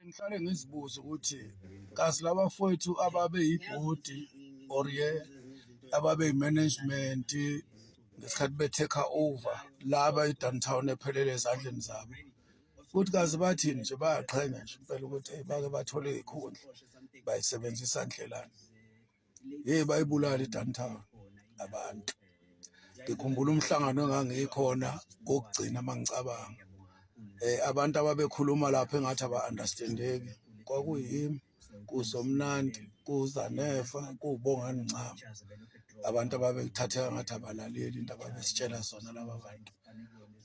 ngihlale ngizibuza ukuthi kazi labafowethu ababe yibhodi or ababe yi-management ngesikhathi be-take over laba i-Downtown ephelele ezandleni zabo futhi kazi bathini nje bayaqhenya nje impela ukuthi bake bathole ikhundla bayisebenzisa ndlelani bayibulala i-Downtown abantu. Ngikhumbula umhlangano engangikhona kokugcina mangicabanga abantu ababekhuluma lapho engathi aba-understandeki kwakuyimi kuSomnandi kuZanefa kuBongani Ncama abantu ababethatheka ngathi abalaleli into ababesitshela zona laba bantu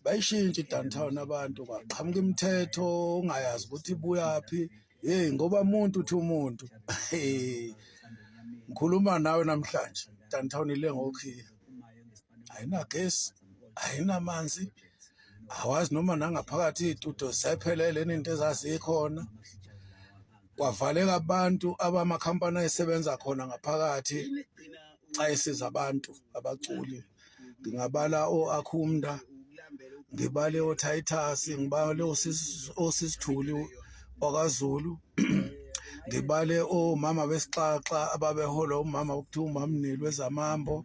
bayishintsha i-Downtown abantu kwaqhamuka imithetho ungayazi ukuthi ibuyaphi ngoba umuntu uthi umuntu ngikhuluma nawe namhlanje i-Downtown ile ngokhiya ayinagesi ayinamanzi awazi noma nangaphakathi iy'tudiyo zisayiphelele into ezazikhona kwavaleka abantu abamakhampani ayesebenza khona ngaphakathi ayesiza abantu abaculi ngingabala o-Akhumda ngibale o-Titus ngibale oSisithuli wakwaZulu ngibale omama besixaxa ababehola umama okuthiwa uMamnili wezamambo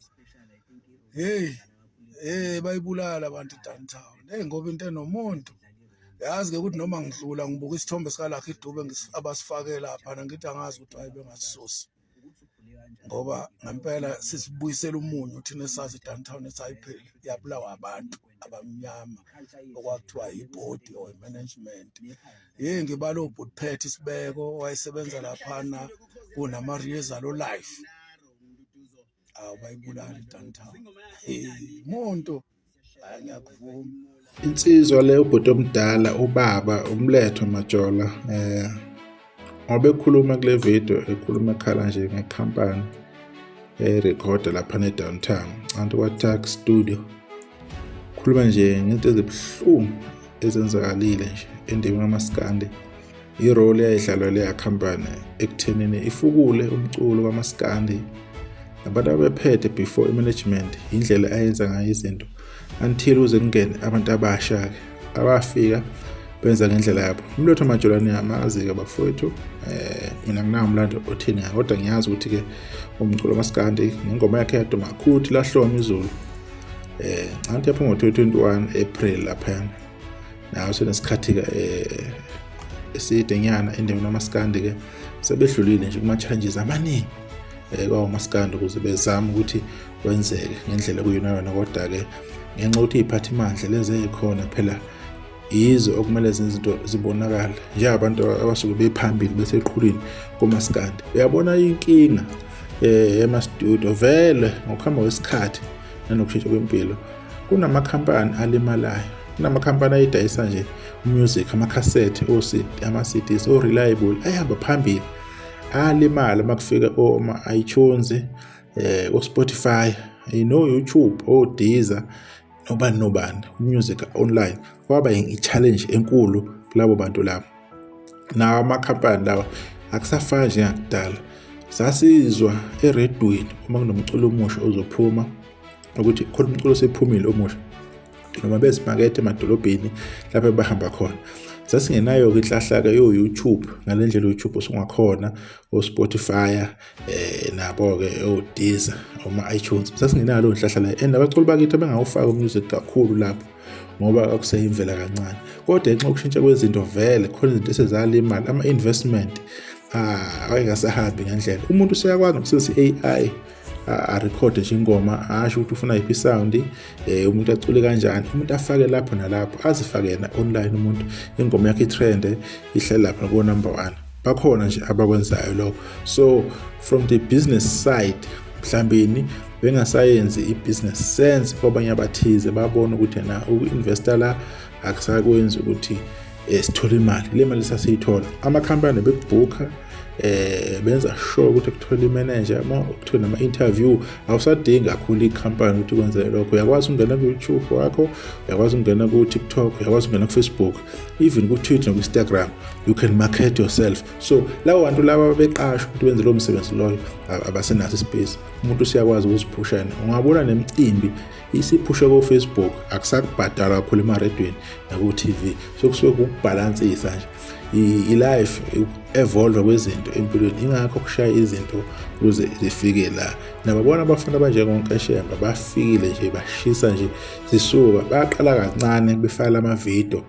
bayibulala abantu i-Downtown ngoba into enomuntu yazi-ke ukuthi noma ngidlula ngibuka isithombe sikaLucky Dube abasifake lapha ngithi angazi ukuthi hayi bengasisusi ngoba ngempela sisibuyisela umunyu thina esazi i-Downtown esayipheli yabulawa abantu abamnyama okwakuthiwa yibhodi or management ngibalo uButphethe Sibeko wayesebenza laphana kunama-Riezalo Life bayibulala i-Downtown muntu ngiyakuvuma. Insizwa le ubhuti omdala ubaba uMletho Majola wabekhuluma kule video ekhuluma ekhala nje ngekhampani erekhoda lapha ne-Downtown anti kwa-Tax Studio khuluma nje ngento ezibuhlungu ezenzakalile nje endimeni kaMaskandi irole eyayidlalwa leya khampani ekuthenini ifukule umculo kaMaskandi abantu abephethe before i-management indlela ayenza ngayo izinto until uze kungene abantu abasha abafika benza ngendlela yabo. Umletho Majola niyamazi-ke bafowethu mina nginamlando othini kodwa ngiyazi ukuthi-ke umculo kaMaskandi ngengoma yakhe yaduma kakhulu lahloma izulu anti yapha ngo-2021 April laphana nawo senesikhathi-ke esidenyana endimeni kaMaskandi-ke sebedlulile nje kuma-challenges amaningi kwaMaskandi ukuze bezame ukuthi kwenzeke ngendlela kuyona kodwa-ke ngenxa ukuthi iy'phathimandla lezi ezikhona phela yizo okumele izinto zibonakala njengabantu abasuke bephambili beseqhulwini koMaskandi. Uyabona inkinga ema-studio vele ngokuhamba kwesikhathi nanokushintsha kwempilo kunamakhampani alimalayo kunamakhampani ayidayisa nje music amakhasethi ama-CDs o-reliable ayahamba phambili alimala makufika oma-iTunes o-Spotify YouTube o-Deezer nobani music online kwaba i-challenge enkulu kulabo bantu labo. Nawo amakhampani lawa akusafani njengakudala sasizwa eredweni uma kunomculo omusha ozophuma ukuthi khona umculo osephumile omusha noma bezimakethe emadolobheni lapho bahamba khona sasingenayo-ke inhlahla-ke yo-YouTube ngale ndlela u-YouTube osungakhona o-Spotify nabo-ke o-Deezer oma-iTunes sasingenayo leyo nhlahla leyo and abaculi bakithi bengawufaka umusic kakhulu lapho ngoba akuseyimvela kancane kodwa ngenxa yokushintsha kwezinto vele khona izinto esezalimala ama-investment awayekasahambi ngendlela umuntu useyakwazi ukusebenzisa i-AI arekhode nje ingoma asho ukuthi ufuna yiphi sound umuntu acule kanjani umuntu afake lapho nalapho azifake yena online umuntu ingoma yakhe itrend ihlala lapha ku number 1 bakhona nje abakwenzayo lokho. So from the business side mhlambini bengasayenzi i-business sense kwabanye abathize babona ukuthi na uku-investor la akusakwenzi ukuthi sithole imali le mali sasiyithola amakhampani bekubhukha benza sure ukuthi kuthola imanager ukuthola nama-interview awusadingi kakhulu ikhampani ukuthi kwenze lokho uyakwazi ukungena ku-YouTube wakho uyakwazi ukungena ku-TikTok uyakwazi ukungena ku-Facebook even ku-Twitter no-Instagram you can market yourself. So labo bantu laba beqashwa ukuthi benze lo msebenzi loyo abasenaso ispace umuntu usiyakwazi ukuziphushana ungabona nemicimbi isiphusha ku-Facebook akusakubhadala kakhulu emaredweni naku-TV so kusuke ukubhalansisa nje i-life evolve kwezinto empilweni, ingakho kushaya izinto ukuze zifike la. Nababona abafana abanjengoNkashemba bafikile nje bashisa nje zisuka, baqala kancane befaka amavidiyo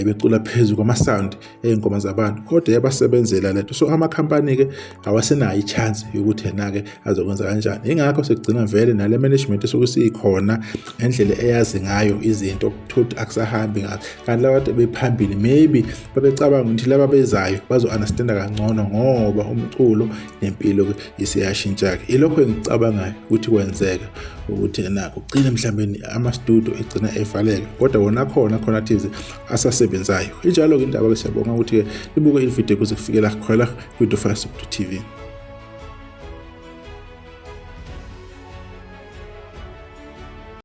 becula phezulu kwama-sound ey'ngoma zabantu, kodwa yabasebenzela lento. So amakhampani ke awasenayo i-chance yokuthi yena-ke azokwenza kanjani. Ingakho sekugcina vele nale management esuke sikhona ngendlela eyazi ngayo izinto ukuthi akusahambi ngazo, kanti laba bantu bephambili maybe babecabanga ukuthi laba bezayo bazo-understanda kangcono ngoba umculo nempilo isiyashintsha-ke. Ilokho engicabangayo ukuthi kwenzeka ukuthi nakho ugcine mhlawumbe ama-studio egcina evaleka, kodwa wona khona thize asasebenzayo. Injalo-ke indaba-ke siyabonga ukuthi-ke nibuke ividiyo kuze kufikela khona kwi-Dufacto TV.